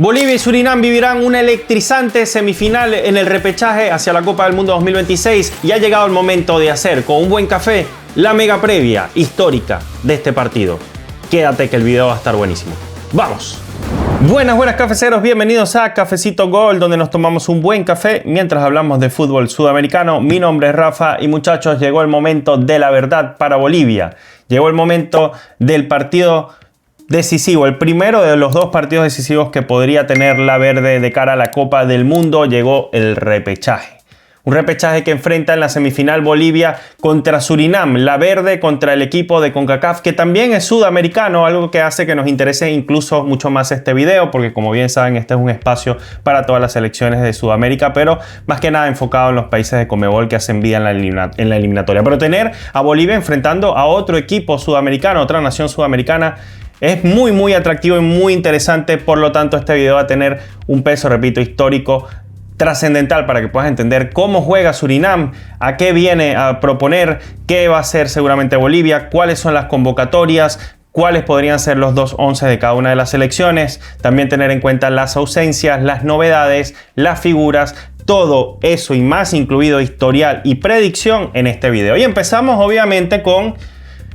Bolivia y Surinam vivirán una electrizante semifinal en el repechaje hacia la Copa del Mundo 2026 y ha llegado el momento de hacer con un buen café la mega previa histórica de este partido. Quédate que el video va a estar buenísimo. ¡Vamos! Buenas cafeceros, bienvenidos a Cafecito Gol, donde nos tomamos un buen café mientras hablamos de fútbol sudamericano. Mi nombre es Rafa y muchachos, llegó el momento de la verdad para Bolivia. Llegó el momento del partido decisivo, el primero de los dos partidos decisivos que podría tener la verde de cara a la Copa del Mundo. Llegó el repechaje. Un repechaje que enfrenta en la semifinal Bolivia contra Surinam, la verde contra el equipo de CONCACAF, que también es sudamericano, algo que hace que nos interese incluso mucho más este video, porque como bien saben, este es un espacio para todas las selecciones de Sudamérica, pero más que nada enfocado en los países de Conmebol que hacen vida en la eliminatoria. Pero tener a Bolivia enfrentando a otro equipo sudamericano, otra nación sudamericana, es muy atractivo y muy interesante. Por lo tanto, este video va a tener un peso, repito, histórico, trascendental para que puedas entender cómo juega Surinam, a qué viene a proponer, qué va a hacer seguramente Bolivia, cuáles son las convocatorias, cuáles podrían ser los dos 11 de cada una de las selecciones. También tener en cuenta las ausencias, las novedades, las figuras, todo eso y más, incluido historial y predicción en este video. Y empezamos obviamente con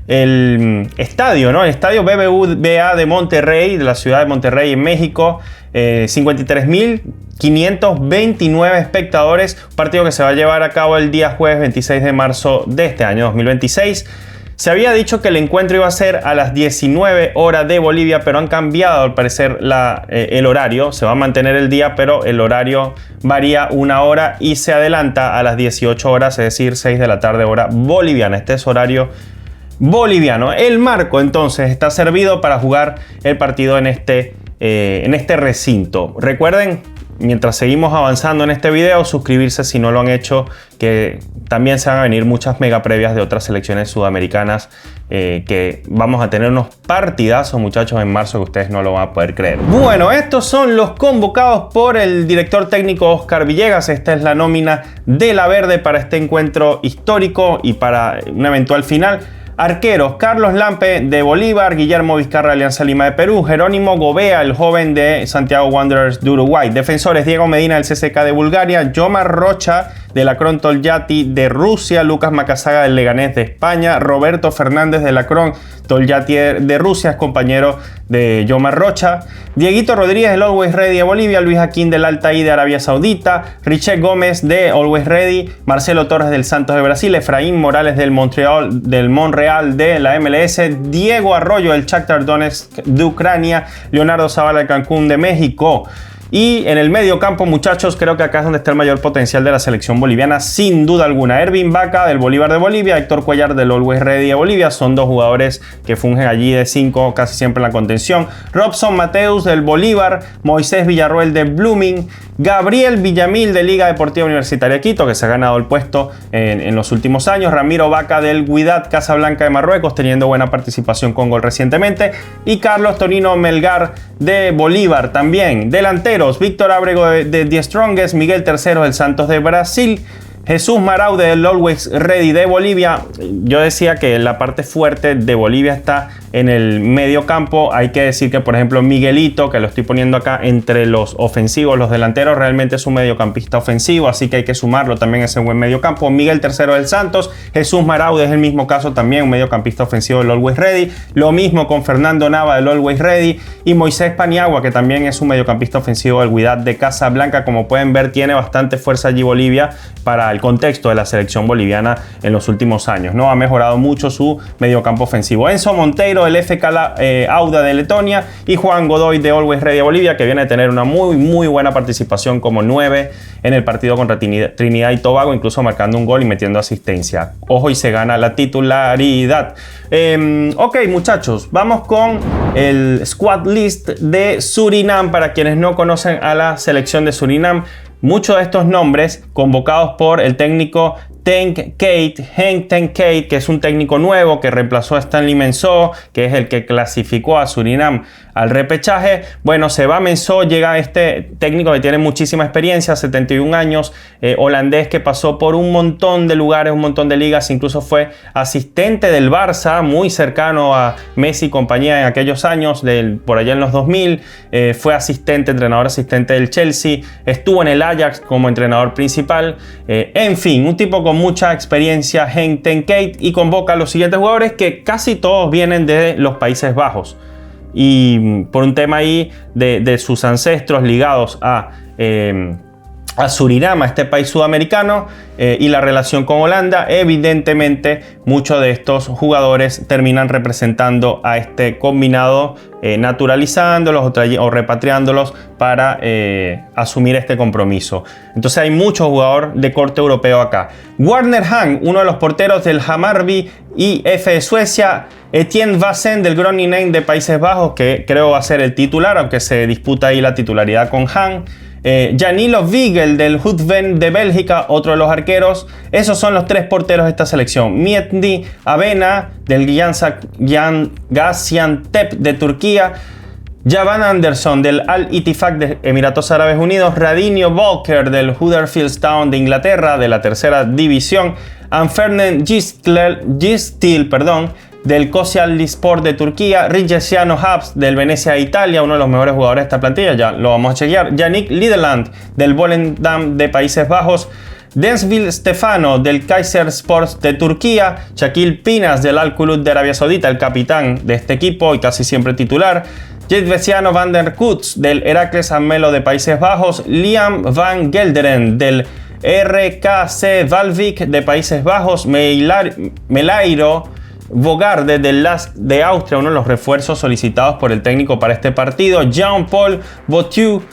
el estadio, ¿no? El estadio BBVA de Monterrey, de la ciudad de Monterrey en México. 53.529 espectadores. Partido que se va a llevar a cabo el día jueves 26 de marzo de este año 2026. Se había dicho que el encuentro iba a ser a las 19 horas de Bolivia, pero han cambiado al parecer el horario. Se va a mantener el día, pero el horario varía una hora y se adelanta a las 18 horas, es decir, 6 de la tarde hora boliviana. Este es horario boliviano. El marco entonces está servido para jugar el partido en este recinto. Recuerden, mientras seguimos avanzando en este video, suscribirse si no lo han hecho, que también se van a venir muchas mega previas de otras selecciones sudamericanas, que vamos a tener unos partidazos, muchachos, en marzo que ustedes no lo van a poder creer. Bueno, estos son los convocados por el director técnico Oscar Villegas. Esta es la nómina de la verde para este encuentro histórico y para una eventual final. Arqueros: Carlos Lampe de Bolívar, Guillermo Vizcarra de Alianza Lima de Perú, Jerónimo Gobea, el joven de Santiago Wanderers de Uruguay. Defensores: Diego Medina del CSKA de Bulgaria, Yomar Rocha de la Kron Tolyatti de Rusia, Lucas Macazaga del Leganés de España, Roberto Fernández de la Kron Tolyatti de Rusia, es compañero de Yomar Rocha, Dieguito Rodríguez del Always Ready de Bolivia, Luis Aquín del Al-Taí de Arabia Saudita, Richet Gómez de Always Ready, Marcelo Torres del Santos de Brasil, Efraín Morales del Monreal de la MLS, Diego Arroyo del Shakhtar Donetsk de Ucrania, Leonardo Zavala de Cancún de México. Y en el medio campo, muchachos, creo que acá es donde está el mayor potencial de la selección boliviana, sin duda alguna. Ervin Vaca del Bolívar de Bolivia, Héctor Cuellar del Always Ready de Bolivia. Son dos jugadores que fungen allí de 5 casi siempre en la contención. Robson Mateus del Bolívar, Moisés Villarroel de Blooming, Gabriel Villamil de Liga Deportiva Universitaria Quito, que se ha ganado el puesto en los últimos años. Ramiro Vaca del Wydad Casablanca de Marruecos, teniendo buena participación con gol recientemente. Y Carlos Tonino Melgar de Bolívar también. Delanteros: Víctor Ábrego de The Strongest, Miguel Terceros del Santos de Brasil, Jesús Marau del Always Ready de Bolivia. Yo decía que la parte fuerte de Bolivia está en el medio campo. Hay que decir que, por ejemplo, Miguelito, que lo estoy poniendo acá entre los ofensivos, los delanteros, realmente es un mediocampista ofensivo, así que hay que sumarlo también a ese buen mediocampo. Miguel Tercero del Santos, Jesús Marau es el mismo caso también, un mediocampista ofensivo del Always Ready. Lo mismo con Fernando Nava del Always Ready y Moisés Paniagua, que también es un mediocampista ofensivo del Wydad de Casablanca. Como pueden ver, tiene bastante fuerza allí Bolivia para el contexto de la selección boliviana en los últimos años, ¿no? Ha mejorado mucho su mediocampo ofensivo. Enzo Monteiro del FK Auda de Letonia y Juan Godoy de Always Ready de Bolivia, que viene a tener una muy buena participación como 9 en el partido contra Trinidad y Tobago, incluso marcando un gol y metiendo asistencia. Ojo, y se gana la titularidad. Ok, muchachos, vamos con el squad list de Surinam. Para quienes no conocen a la selección de Surinam, muchos de estos nombres convocados por el técnico Henk ten Cate, que es un técnico nuevo que reemplazó a Stanley Mensah, que es el que clasificó a Surinam al repechaje. Bueno, se va Mensah, llega este técnico que tiene muchísima experiencia, 71 años, holandés, que pasó por un montón de lugares, un montón de ligas, incluso fue asistente del Barça, muy cercano a Messi y compañía en aquellos años, por allá en los 2000, fue entrenador asistente del Chelsea, estuvo en el Ajax como entrenador principal, en fin, un tipo con mucha experiencia, Henk ten Cate, y convoca a los siguientes jugadores que casi todos vienen de los Países Bajos. Y por un tema ahí de sus ancestros ligados a Surinam, a este país sudamericano, y la relación con Holanda, evidentemente muchos de estos jugadores terminan representando a este combinado, naturalizándolos o repatriándolos para asumir este compromiso. Entonces hay mucho jugador de corte europeo acá. Warner Hahn, uno de los porteros del Hammarby IF de Suecia. Etienne Vassen del Groningen de Países Bajos, que creo va a ser el titular, aunque se disputa ahí la titularidad con Hahn. Janilo Wiegel del Hutven de Bélgica, otro de los arqueros. Esos son los tres porteros de esta selección. Mehdi Avena del Gaziantep de Turquía. Javan Anderson del Al-Ittifaq de Emiratos Árabes Unidos. Radinho Volker del Huddersfield Town de Inglaterra, de la tercera división. Anfernen Gistil, del Kocaelispor de Turquía. Ridgesiano Habs del Venecia de Italia, uno de los mejores jugadores de esta plantilla, ya lo vamos a chequear. Yannick Lideland del Volendam de Países Bajos. Densville Stefano del Kayserispor de Turquía. Shaquille Pinas del Al-Khulud de Arabia Saudita, el capitán de este equipo y casi siempre titular. Jetbesiano van der Kutz del Heracles Almelo de Países Bajos. Liam van Gelderen del RKC Valvik de Países Bajos. Melairo Bogarde del LASK de Austria, uno de los refuerzos solicitados por el técnico para este partido. Jean-Paul Botius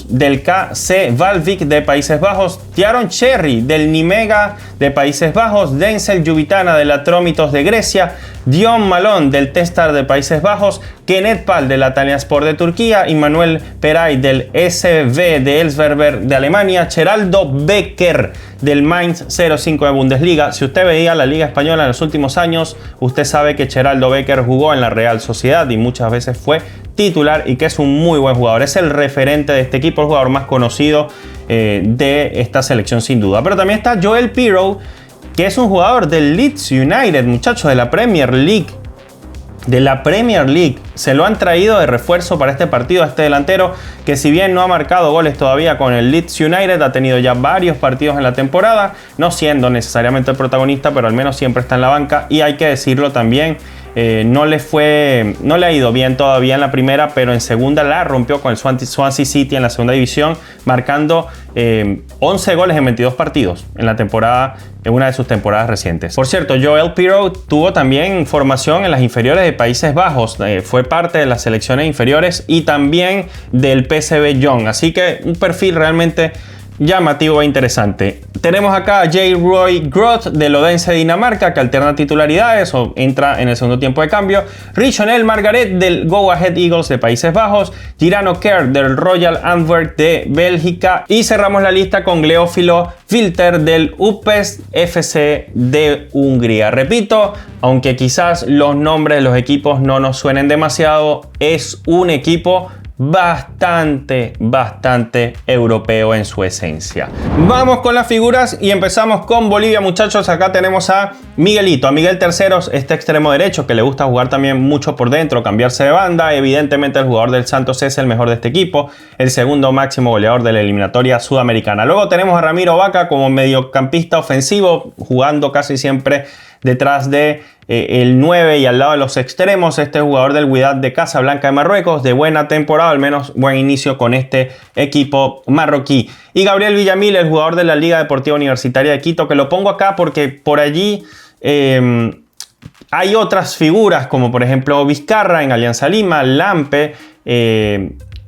del KC Valvik de Países Bajos. Tiaron Cherry del Nimega de Países Bajos. Denzel Juvitana del Atromitos de Grecia. Dion Malone del Testar de Países Bajos. Kenneth Pal del Antalyaspor de Turquía. Immanuel Peray del SV de Elversberg de Alemania. Geraldo Becker del Mainz 05 de Bundesliga. Si usted veía la Liga Española en los últimos años, usted sabe que Geraldo Becker jugó en la Real Sociedad y muchas veces fue titular y que es un muy buen jugador. Es el referente de este equipo, el jugador más conocido de esta selección sin duda. Pero también está Joel Pirou, que es un jugador del Leeds United, muchachos, de la Premier League. Se lo han traído de refuerzo para este partido a este delantero, que si bien no ha marcado goles todavía con el Leeds United, ha tenido ya varios partidos en la temporada, no siendo necesariamente el protagonista, pero al menos siempre está en la banca. Y hay que decirlo también, no le ha ido bien todavía en la primera, pero en segunda la rompió con el Swansea City en la segunda división, marcando 11 goles en 22 partidos en la temporada, en una de sus temporadas recientes. Por cierto, Joel Pirou tuvo también formación en las inferiores de Países Bajos, fue parte de las selecciones inferiores y también del PSV Young, así que un perfil realmente llamativo e interesante. Tenemos acá a J. Roy Groth del Odense de Dinamarca, que alterna titularidades o entra en el segundo tiempo de cambio. Richonel Margaret del Go Ahead Eagles de Países Bajos. Girano Kerr del Royal Antwerp de Bélgica. Y cerramos la lista con Gleófilo Filter del UPES FC de Hungría. Repito, aunque quizás los nombres de los equipos no nos suenen demasiado, es un equipo bastante europeo en su esencia. Vamos con las figuras y empezamos con Bolivia, muchachos. Acá tenemos a Miguelito, a Miguel Terceros, este extremo derecho que le gusta jugar también mucho por dentro, cambiarse de banda. Evidentemente el jugador del Santos es el mejor de este equipo, el segundo máximo goleador de la eliminatoria sudamericana. Luego tenemos a Ramiro Vaca como mediocampista ofensivo, jugando casi siempre detrás de el 9 y al lado de los extremos. Este jugador del Wydad de Casablanca de Marruecos, de buena temporada, al menos buen inicio con este equipo marroquí. Y Gabriel Villamil, el jugador de la Liga Deportiva Universitaria de Quito, que lo pongo acá porque por allí hay otras figuras, como por ejemplo Vizcarra en Alianza Lima, Lampe,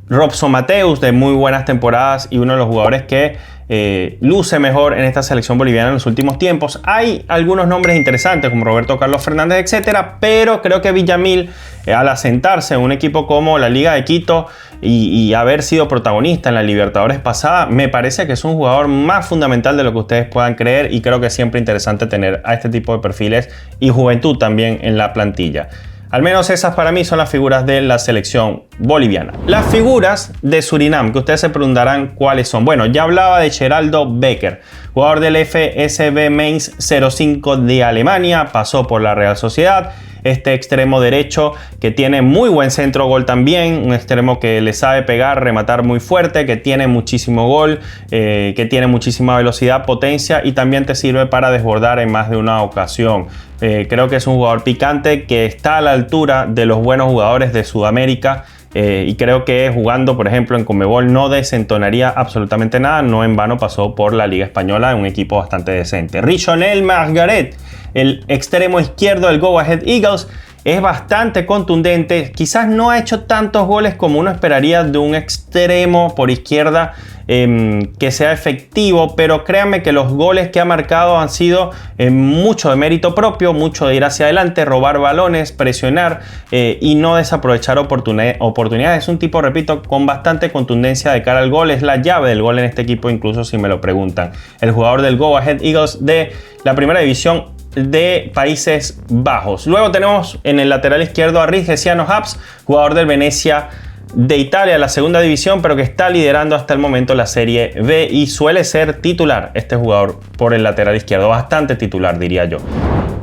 Robson Mateus, de muy buenas temporadas y uno de los jugadores que luce mejor en esta selección boliviana en los últimos tiempos. Hay algunos nombres interesantes como Roberto Carlos Fernández, etcétera, pero creo que Villamil, al asentarse en un equipo como la Liga de Quito y haber sido protagonista en la Libertadores pasada, me parece que es un jugador más fundamental de lo que ustedes puedan creer, y creo que es siempre interesante tener a este tipo de perfiles y juventud también en la plantilla. Al menos esas para mí son las figuras de la selección boliviana. Las figuras de Surinam, que ustedes se preguntarán cuáles son. Bueno, ya hablaba de Geraldo Becker, jugador del FSV Mainz 05 de Alemania, pasó por la Real Sociedad. Este extremo derecho que tiene muy buen centro gol también, un extremo que le sabe pegar, rematar muy fuerte, que tiene muchísimo gol, que tiene muchísima velocidad, potencia, y también te sirve para desbordar en más de una ocasión. Creo que es un jugador picante que está a la altura de los buenos jugadores de Sudamérica. Y creo que jugando, por ejemplo, en Conmebol no desentonaría absolutamente nada. No en vano pasó por la Liga Española en un equipo bastante decente. Richonel Margaret, el extremo izquierdo del Go Ahead Eagles, es bastante contundente. Quizás no ha hecho tantos goles como uno esperaría de un extremo por izquierda que sea efectivo, pero créanme que los goles que ha marcado han sido mucho de mérito propio, mucho de ir hacia adelante, robar balones, presionar y no desaprovechar oportunidades. Es un tipo, repito, con bastante contundencia de cara al gol. Es la llave del gol en este equipo, incluso si me lo preguntan. El jugador del Go Ahead Eagles de la primera división de Países Bajos. Luego tenemos en el lateral izquierdo a Rizgesiano Habs, jugador del Venecia de Italia, la segunda división, pero que está liderando hasta el momento la Serie B y suele ser titular este jugador por el lateral izquierdo, bastante titular diría yo.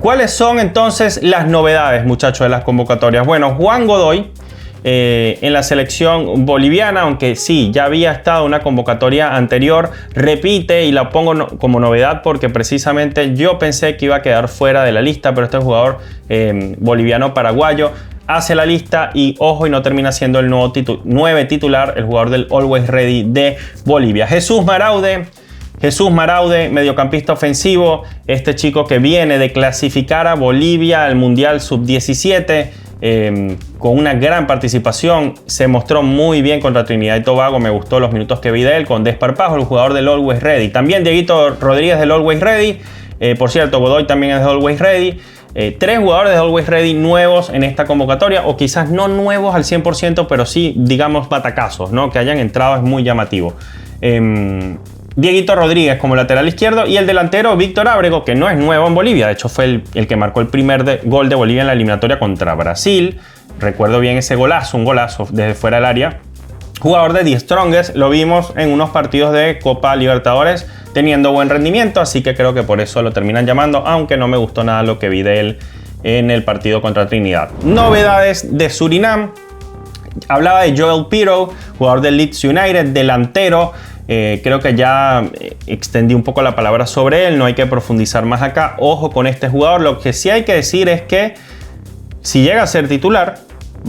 ¿Cuáles son entonces las novedades, muchachos, de las convocatorias? Bueno, Juan Godoy en la selección boliviana, aunque sí, ya había estado una convocatoria anterior, repite, y la pongo como novedad porque precisamente yo pensé que iba a quedar fuera de la lista, pero este jugador boliviano-paraguayo hace la lista y, ojo, y no termina siendo el 9 titular, el jugador del Always Ready de Bolivia. Jesús Maraude, mediocampista ofensivo, este chico que viene de clasificar a Bolivia al Mundial Sub-17, con una gran participación, se mostró muy bien contra Trinidad y Tobago, me gustó los minutos que vi de él, con desparpajo, el jugador del Always Ready. También Dieguito Rodríguez del Always Ready, por cierto, Godoy también es del Always Ready. 3 jugadores de Always Ready nuevos en esta convocatoria, o quizás no nuevos al 100%, pero sí, digamos, batacazos, ¿no? Que hayan entrado es muy llamativo. Dieguito Rodríguez como lateral izquierdo, y el delantero Víctor Ábrego, que no es nuevo en Bolivia, de hecho fue el que marcó el primer gol de Bolivia en la eliminatoria contra Brasil. Recuerdo bien ese golazo, un golazo desde fuera del área. Jugador de The Strongest, lo vimos en unos partidos de Copa Libertadores teniendo buen rendimiento, así que creo que por eso lo terminan llamando, aunque no me gustó nada lo que vi de él en el partido contra Trinidad. Novedades de Surinam. Hablaba de Joel Pirou, jugador del Leeds United, delantero. Creo que ya extendí un poco la palabra sobre él, no hay que profundizar más acá. Ojo con este jugador, lo que sí hay que decir es que si llega a ser titular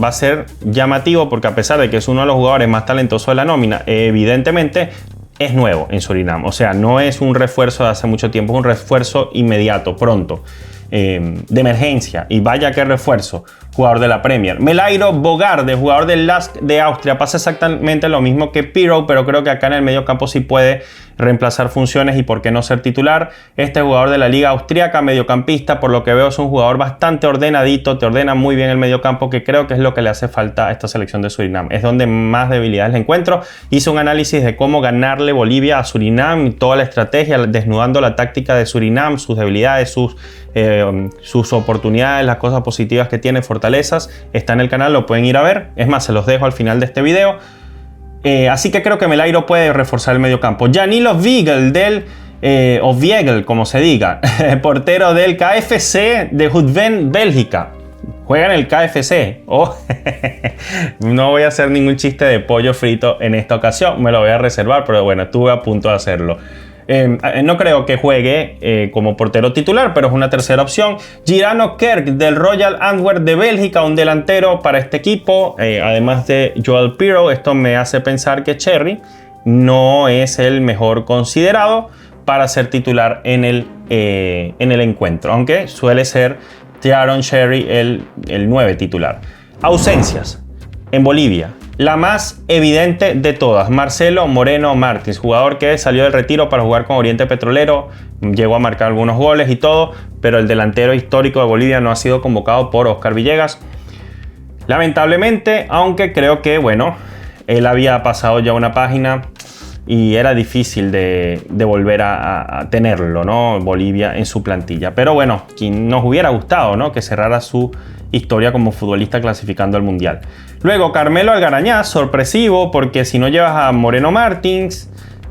va a ser llamativo, porque a pesar de que es uno de los jugadores más talentosos de la nómina, evidentemente es nuevo en Surinam, o sea, no es un refuerzo de hace mucho tiempo, es un refuerzo inmediato, pronto, de emergencia, y vaya que refuerzo. Jugador de la Premier. Melairo Bogarde, jugador del LASK de Austria, pasa exactamente lo mismo que Pirou, pero creo que acá en el medio campo sí puede reemplazar funciones y por qué no ser titular. Este jugador de la liga austriaca, mediocampista, por lo que veo es un jugador bastante ordenadito, te ordena muy bien el mediocampo, que creo que es lo que le hace falta a esta selección de Surinam, es donde más debilidades le encuentro. Hice un análisis de cómo ganarle Bolivia a Surinam, toda la estrategia, desnudando la táctica de Surinam, sus debilidades, sus oportunidades, las cosas positivas que tiene, fortalezas. Está en el canal, lo pueden ir a ver, es más, se los dejo al final de este video. Así que creo que Melairo puede reforzar el medio campo. Janilo Wiegel o Wiegel, como se diga, portero del KFC de Hudven, Bélgica. Juega en el KFC. Oh. No voy a hacer ningún chiste de pollo frito en esta ocasión, me lo voy a reservar, pero bueno, estuve a punto de hacerlo. No creo que juegue como portero titular, pero es una tercera opción. Girano Kerk del Royal Antwerp de Bélgica, un delantero para este equipo, además de Joel Pirou. Esto me hace pensar que Cherry no es el mejor considerado para ser titular en el encuentro, aunque suele ser Aaron Cherry el 9 titular. Ausencias en Bolivia. La más evidente de todas, Marcelo Moreno Martins, jugador que salió del retiro para jugar con Oriente Petrolero, llegó a marcar algunos goles y todo, pero el delantero histórico de Bolivia no ha sido convocado por Oscar Villegas. Lamentablemente, aunque creo que, bueno, él había pasado ya una página y era difícil de volver a tenerlo, ¿no? Bolivia en su plantilla. Pero bueno, quien nos hubiera gustado, ¿no? Que cerrara su historia como futbolista clasificando al Mundial. Luego, Carmelo Algarañaz, sorpresivo, porque si no llevas a Moreno Martins,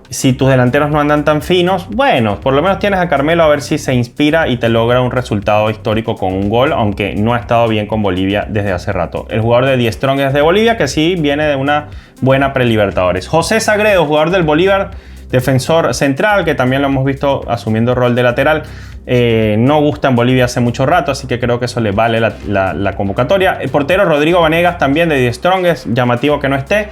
si tus delanteros no andan tan finos, bueno, por lo menos tienes a Carmelo a ver si se inspira y te logra un resultado histórico con un gol, aunque no ha estado bien con Bolivia desde hace rato. El jugador de Die Strongest de Bolivia, que sí viene de una buena pre-Libertadores. José Sagredo, jugador del Bolívar, defensor central, que también lo hemos visto asumiendo rol de lateral. No gusta en Bolivia hace mucho rato, así que creo que eso le vale la convocatoria. El portero Rodrigo Vanegas, también de Die Strongest, llamativo que no esté,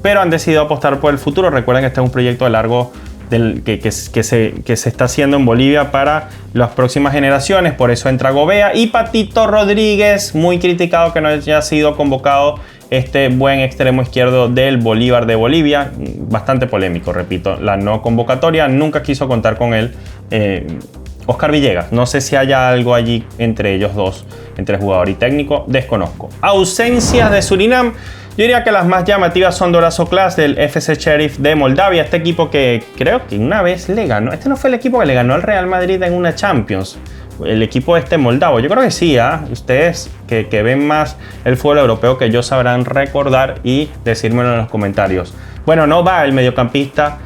pero han decidido apostar por el futuro. Recuerden que este es un proyecto de largo que se está haciendo en Bolivia para las próximas generaciones, por eso entra Gobea. Y Patito Rodríguez, muy criticado que no haya sido convocado, este buen extremo izquierdo del Bolívar de Bolivia, bastante polémico, repito, la no convocatoria, nunca quiso contar con él Oscar Villegas. No sé si haya algo allí entre ellos dos, entre jugador y técnico, desconozco. Ausencias de Surinam. Yo diría que las más llamativas son Dorazo Class del FC Sheriff de Moldavia, este equipo que creo que una vez le ganó, este no fue el equipo que le ganó al Real Madrid en una Champions, el equipo moldavo, yo creo que sí, ustedes que ven más el fútbol europeo que yo sabrán recordar y decírmelo en los comentarios. Bueno, no va el mediocampista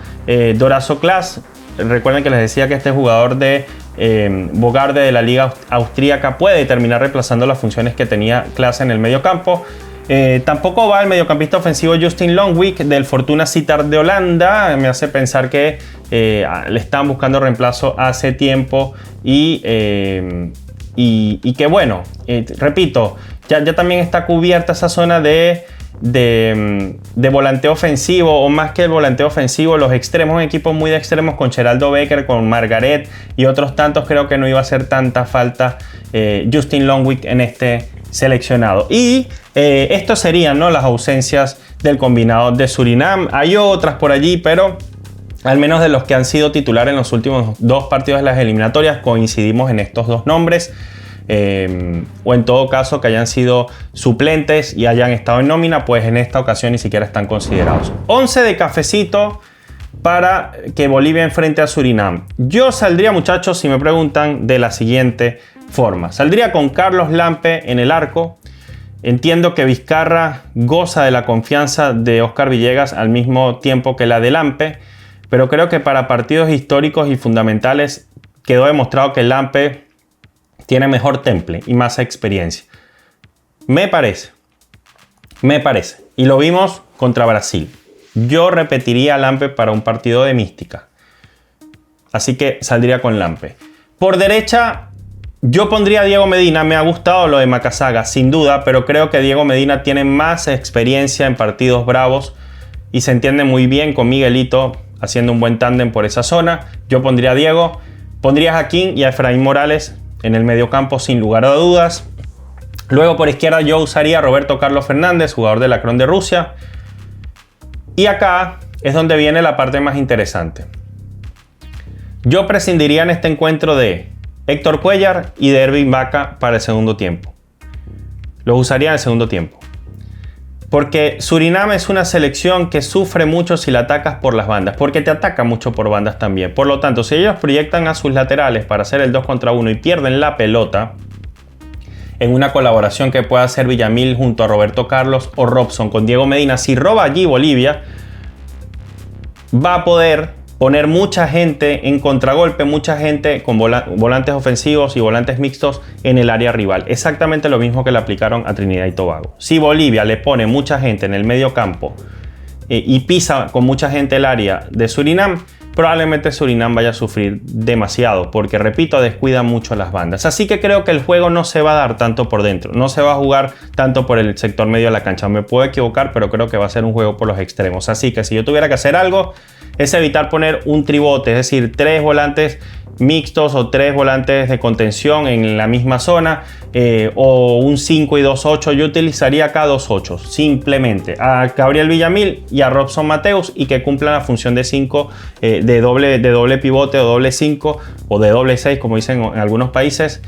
Dorazo Class, recuerden que les decía que este jugador de Bogarde de la liga austríaca puede terminar reemplazando las funciones que tenía Class en el mediocampo. Tampoco va el mediocampista ofensivo Justin Longwick del Fortuna Sittard de Holanda. Me hace pensar que le están buscando reemplazo hace tiempo y que bueno, repito, ya también está cubierta esa zona de volanteo ofensivo, o más que el volanteo ofensivo, los extremos, un equipo muy de extremos con Geraldo Becker, con Margaret y otros tantos. Creo que no iba a hacer tanta falta Justin Longwick en este seleccionado. Y estos serían, ¿no?, las ausencias del combinado de Surinam. Hay otras por allí, pero al menos de los que han sido titular en los últimos dos partidos de las eliminatorias, coincidimos en estos dos nombres. O en todo caso que hayan sido suplentes y hayan estado en nómina, pues en esta ocasión ni siquiera están considerados. 11 de cafecito para que Bolivia enfrente a Surinam. Yo saldría, muchachos, si me preguntan, de la siguiente forma. Saldría con Carlos Lampe en el arco. Entiendo que Vizcarra goza de la confianza de Oscar Villegas al mismo tiempo que la de Lampe, pero creo que para partidos históricos y fundamentales quedó demostrado que Lampe tiene mejor temple y más experiencia. Me parece. Y lo vimos contra Brasil. Yo repetiría a Lampe para un partido de mística. Así que saldría con Lampe. Por derecha, yo pondría a Diego Medina. Me ha gustado lo de Macasaga, sin duda, pero creo que Diego Medina tiene más experiencia en partidos bravos y se entiende muy bien con Miguelito haciendo un buen tándem por esa zona. Yo pondría a Diego, pondría a Joaquín y a Efraín Morales en el mediocampo sin lugar a dudas. Luego por izquierda yo usaría a Roberto Carlos Fernández, jugador de la Cron de Rusia. Y acá es donde viene la parte más interesante. Yo prescindiría en este encuentro de Héctor Cuellar y de Ervin Vaca para el segundo tiempo. Los usaría en el segundo tiempo. Porque Surinam es una selección que sufre mucho si la atacas por las bandas, porque te ataca mucho por bandas también. Por lo tanto, si ellos proyectan a sus laterales para hacer el 2 contra 1 y pierden la pelota, en una colaboración que pueda hacer Villamil junto a Roberto Carlos o Robson con Diego Medina, si roba allí Bolivia, va a poder poner mucha gente en contragolpe, mucha gente con volantes ofensivos y volantes mixtos en el área rival. Exactamente lo mismo que le aplicaron a Trinidad y Tobago. Si Bolivia le pone mucha gente en el medio campo y pisa con mucha gente el área de Surinam, probablemente Surinam vaya a sufrir demasiado, porque repito, descuida mucho las bandas. Así que creo que el juego no se va a dar tanto por dentro, no se va a jugar tanto por el sector medio de la cancha. Me puedo equivocar, pero creo que va a ser un juego por los extremos. Así que si yo tuviera que hacer algo, es evitar poner un tribote, es decir, 3 volantes mixtos o 3 volantes de contención en la misma zona, o un 5 y 2-8. Yo utilizaría acá 2-8 simplemente a Gabriel Villamil y a Robson Mateus, y que cumplan la función de 5, de doble pivote o doble 5 o de doble 6, como dicen en algunos países,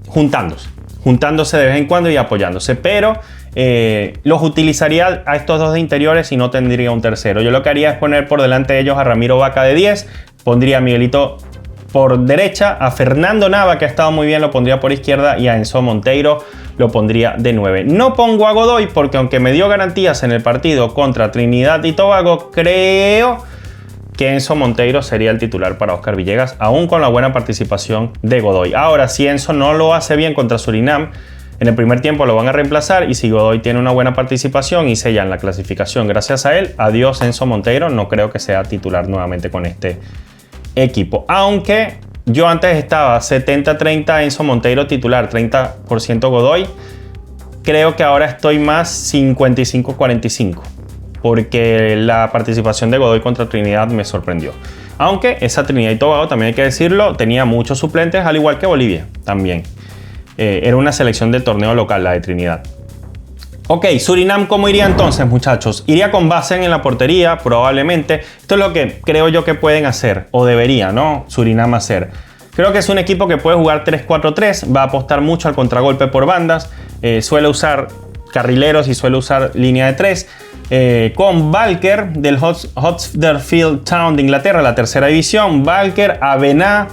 juntándose de vez en cuando y apoyándose. Pero los utilizaría a estos dos de interiores y no tendría un tercero. Yo lo que haría es poner por delante de ellos a Ramiro Vaca de 10, pondría a Miguelito por derecha, a Fernando Nava, que ha estado muy bien, lo pondría por izquierda, y a Enzo Monteiro lo pondría de 9. No pongo a Godoy porque, aunque me dio garantías en el partido contra Trinidad y Tobago, creo que Enzo Monteiro sería el titular para Oscar Villegas, aún con la buena participación de Godoy. Ahora, si Enzo no lo hace bien contra Surinam, en el primer tiempo lo van a reemplazar, y si Godoy tiene una buena participación y sellan la clasificación gracias a él, adiós Enzo Monteiro. No creo que sea titular nuevamente con este equipo. Aunque yo antes estaba 70-30 Enzo Monteiro titular, 30% Godoy. Creo que ahora estoy más 55-45, porque la participación de Godoy contra Trinidad me sorprendió. Aunque esa Trinidad y Tobago, también hay que decirlo, tenía muchos suplentes, al igual que Bolivia también. Era una selección del torneo local, la de Trinidad. Ok, Surinam, ¿cómo iría entonces, muchachos? Iría con Bassen en la portería, probablemente. Esto es lo que creo yo que pueden hacer, o debería, ¿no? Surinam hacer. Creo que es un equipo que puede jugar 3-4-3, va a apostar mucho al contragolpe por bandas, suele usar carrileros y suele usar línea de 3. Con Walker del Huddersfield Town de Inglaterra, la tercera división. Walker, Avená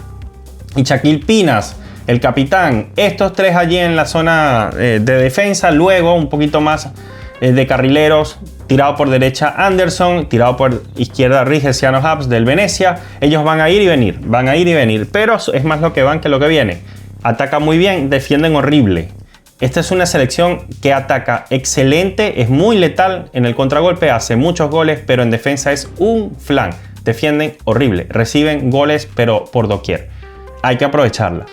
y Shaquille Pinas, el capitán. Estos tres allí en la zona de defensa. Luego un poquito más de carrileros, tirado por derecha Anderson, tirado por izquierda Rigesiano Habs del Venecia. Ellos van a ir y venir, pero es más lo que van que lo que viene. Atacan muy bien, defienden horrible. Esta es una selección que ataca excelente, es muy letal en el contragolpe, hace muchos goles, pero en defensa es un flan. Defienden horrible, reciben goles pero por doquier. Hay que aprovecharla.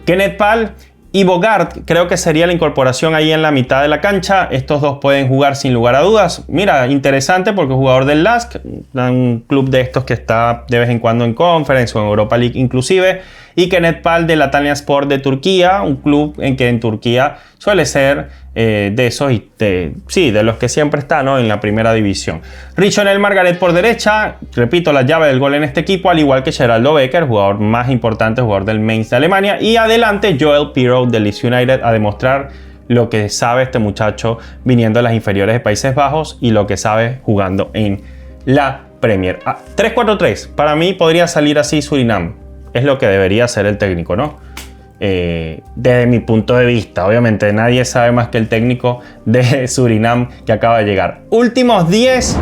Kenneth Pal y Bogart creo que sería la incorporación ahí en la mitad de la cancha. Estos dos pueden jugar sin lugar a dudas. Mira, interesante porque es jugador del LASK, un club de estos que está de vez en cuando en Conference o en Europa League inclusive. Y Kenneth Pal del Atalyaspor de Turquía, un club en que en Turquía suele ser de esos, de los que siempre está, ¿no?, en la primera división. Richonel Margaret por derecha, repito, la llave del gol en este equipo, al igual que Geraldo Becker, jugador más importante, jugador del Mainz de Alemania. Y adelante Joel Pirou del Leeds United, a demostrar lo que sabe este muchacho viniendo de las inferiores de Países Bajos y lo que sabe jugando en la Premier. 3-4-3, para mí podría salir así Surinam. Es lo que debería hacer el técnico, ¿no? Desde mi punto de vista, obviamente nadie sabe más que el técnico de Surinam que acaba de llegar. Últimos 10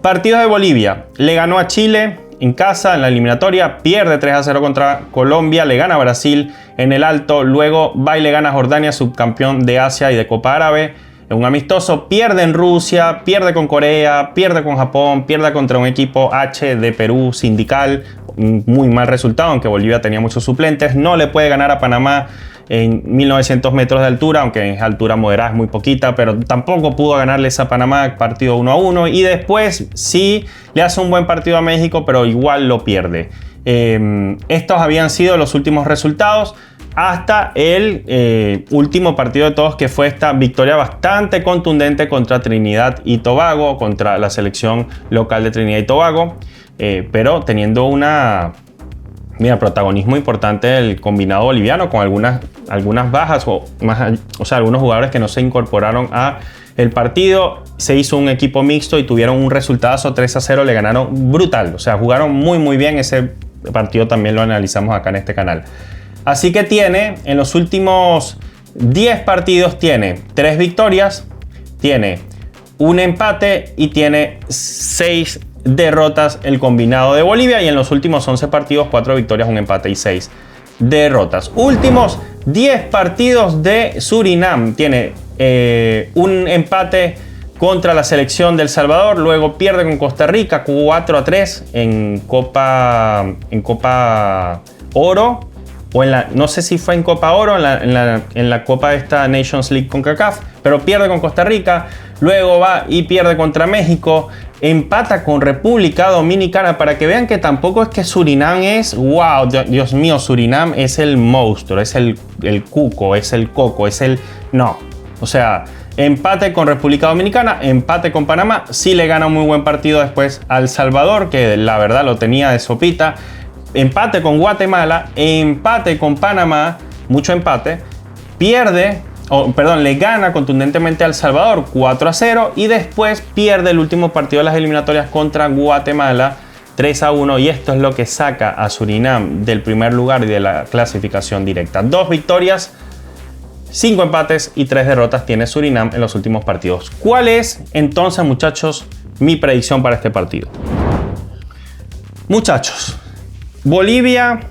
partidos de Bolivia. Le ganó a Chile en casa en la eliminatoria, pierde 3-0 contra Colombia, le gana a Brasil en el Alto, luego va y le gana a Jordania, subcampeón de Asia y de Copa Árabe, en un amistoso, pierde en Rusia, pierde con Corea, pierde con Japón, pierde contra un equipo H de Perú, Sindical. Muy mal resultado, aunque Bolivia tenía muchos suplentes. No le puede ganar a Panamá en 1900 metros de altura, aunque es altura moderada, es muy poquita, pero tampoco pudo ganarles a Panamá, partido 1-1. Y después sí le hace un buen partido a México, pero igual lo pierde. Estos habían sido los últimos resultados hasta el último partido de todos, que fue esta victoria bastante contundente contra Trinidad y Tobago, contra la selección local de Trinidad y Tobago. Pero teniendo protagonismo importante del combinado boliviano, con algunas bajas o sea, algunos jugadores que no se incorporaron a el partido. Se hizo un equipo mixto y tuvieron un resultado 3-0, le ganaron brutal, o sea, jugaron muy bien. Ese partido también lo analizamos acá en este canal. Así que tiene, en los últimos 10 partidos, tiene 3 victorias, tiene un empate y tiene 6 derrotas el combinado de Bolivia, y en los últimos 11 partidos 4 victorias, un empate y 6 derrotas. Últimos 10 partidos de Surinam, tiene un empate contra la selección de El Salvador, luego pierde con Costa Rica 4-3 en Copa Oro, o no sé si fue en Copa Oro, en la Copa de esta Nations League con CONCACAF, pero pierde con Costa Rica, luego va y pierde contra México, empata con República Dominicana, para que vean que tampoco es que Surinam es, wow, Dios mío, Surinam es el monstruo, es el cuco, es el coco, es el... No, o sea, empate con República Dominicana, empate con Panamá, sí le gana un muy buen partido después a El Salvador, que la verdad lo tenía de sopita, empate con Guatemala, empate con Panamá, mucho empate, le gana contundentemente a El Salvador 4-0 y después pierde el último partido de las eliminatorias contra Guatemala 3-1, y esto es lo que saca a Surinam del primer lugar y de la clasificación directa. 2 victorias, 5 empates y 3 derrotas tiene Surinam en los últimos partidos. ¿Cuál es entonces, muchachos, mi predicción para este partido? Muchachos, Bolivia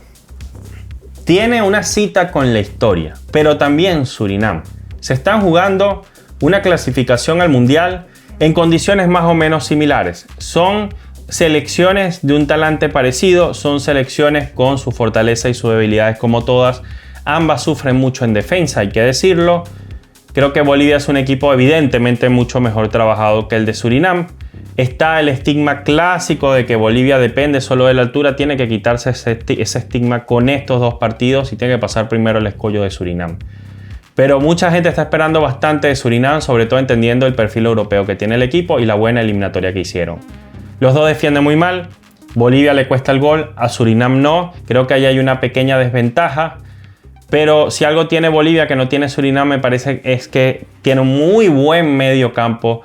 tiene una cita con la historia, pero también Surinam. Se están jugando una clasificación al Mundial en condiciones más o menos similares. Son selecciones de un talante parecido, son selecciones con su fortaleza y sus debilidades como todas. Ambas sufren mucho en defensa, hay que decirlo. Creo que Bolivia es un equipo evidentemente mucho mejor trabajado que el de Surinam. Está el estigma clásico de que Bolivia depende solo de la altura. Tiene que quitarse ese estigma con estos 2 partidos y tiene que pasar primero el escollo de Surinam. Pero mucha gente está esperando bastante de Surinam, sobre todo entendiendo el perfil europeo que tiene el equipo y la buena eliminatoria que hicieron. Los dos defienden muy mal. Bolivia le cuesta el gol, a Surinam no. Creo que ahí hay una pequeña desventaja. Pero si algo tiene Bolivia que no tiene Surinam, me parece es que tiene un muy buen medio campo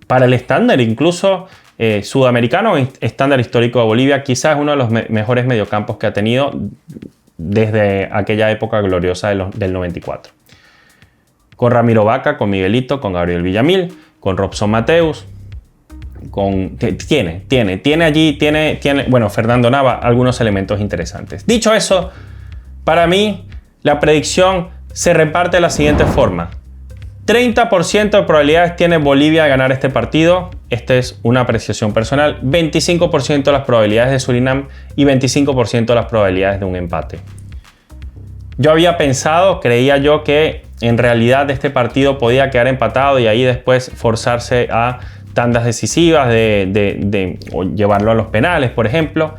para el estándar, incluso sudamericano, estándar histórico de Bolivia. Quizás es uno de los mejores mediocampos que ha tenido desde aquella época gloriosa del 94. Con Ramiro Vaca, con Miguelito, con Gabriel Villamil, con Robson Mateus, tiene allí, bueno, Fernando Nava, algunos elementos interesantes. Dicho eso, para mí la predicción se reparte de la siguiente forma. 30% de probabilidades tiene Bolivia de ganar este partido. Esta es una apreciación personal. 25% de las probabilidades de Surinam y 25% de las probabilidades de un empate. Yo había pensado, creía yo, que en realidad este partido podía quedar empatado y ahí después forzarse a tandas decisivas o llevarlo a los penales, por ejemplo.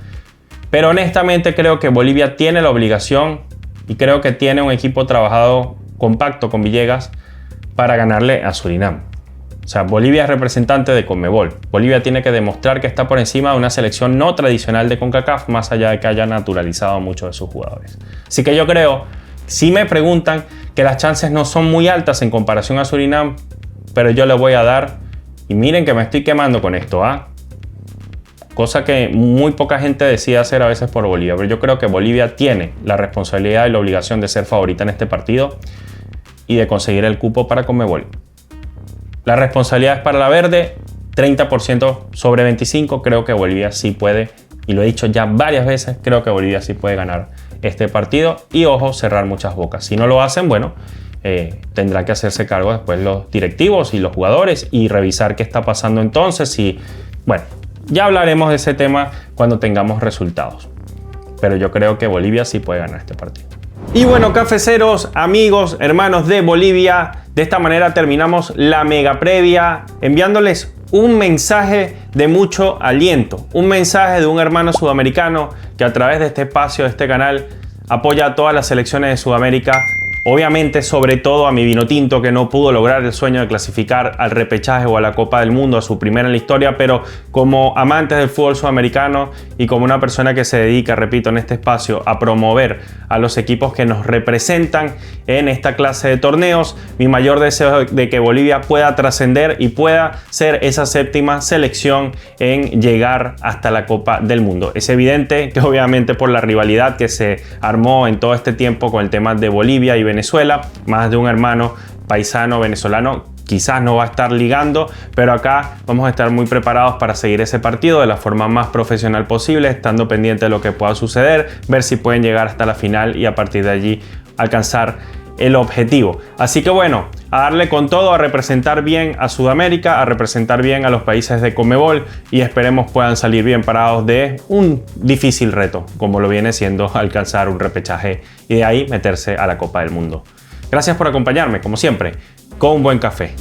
Pero honestamente creo que Bolivia tiene la obligación y creo que tiene un equipo trabajado compacto con Villegas para ganarle a Surinam. O sea, Bolivia es representante de Conmebol. Bolivia tiene que demostrar que está por encima de una selección no tradicional de CONCACAF, más allá de que haya naturalizado a muchos de sus jugadores. Así que yo creo, si me preguntan, que las chances no son muy altas en comparación a Surinam, pero yo le voy a dar, y miren que me estoy quemando con esto, cosa que muy poca gente decide hacer a veces por Bolivia, pero yo creo que Bolivia tiene la responsabilidad y la obligación de ser favorita en este partido y de conseguir el cupo para Conmebol. La responsabilidad es para la verde, 30% sobre 25%, creo que Bolivia sí puede, y lo he dicho ya varias veces, creo que Bolivia sí puede ganar este partido y, ojo, cerrar muchas bocas. Si no lo hacen, bueno, tendrá que hacerse cargo después los directivos y los jugadores y revisar qué está pasando entonces y, bueno, ya hablaremos de ese tema cuando tengamos resultados. Pero yo creo que Bolivia sí puede ganar este partido. Y bueno, cafeceros, amigos, hermanos de Bolivia, de esta manera terminamos la mega previa enviándoles un mensaje de mucho aliento, un mensaje de un hermano sudamericano que a través de este espacio, de este canal, apoya a todas las selecciones de Sudamérica. Obviamente, sobre todo a mi Vinotinto, que no pudo lograr el sueño de clasificar al repechaje o a la Copa del Mundo, a su primera en la historia, pero como amantes del fútbol sudamericano y como una persona que se dedica, repito, en este espacio a promover a los equipos que nos representan en esta clase de torneos, mi mayor deseo es de que Bolivia pueda trascender y pueda ser esa séptima selección en llegar hasta la Copa del Mundo. Es evidente que obviamente por la rivalidad que se armó en todo este tiempo con el tema de Bolivia y Venezuela, más de un hermano paisano venezolano quizás no va a estar ligando, pero acá vamos a estar muy preparados para seguir ese partido de la forma más profesional posible, estando pendiente de lo que pueda suceder, ver si pueden llegar hasta la final y a partir de allí alcanzar el objetivo. Así que bueno, a darle con todo, a representar bien a Sudamérica, a representar bien a los países de Conmebol y esperemos puedan salir bien parados de un difícil reto, como lo viene siendo alcanzar un repechaje y de ahí meterse a la Copa del Mundo. Gracias por acompañarme, como siempre, con un buen café.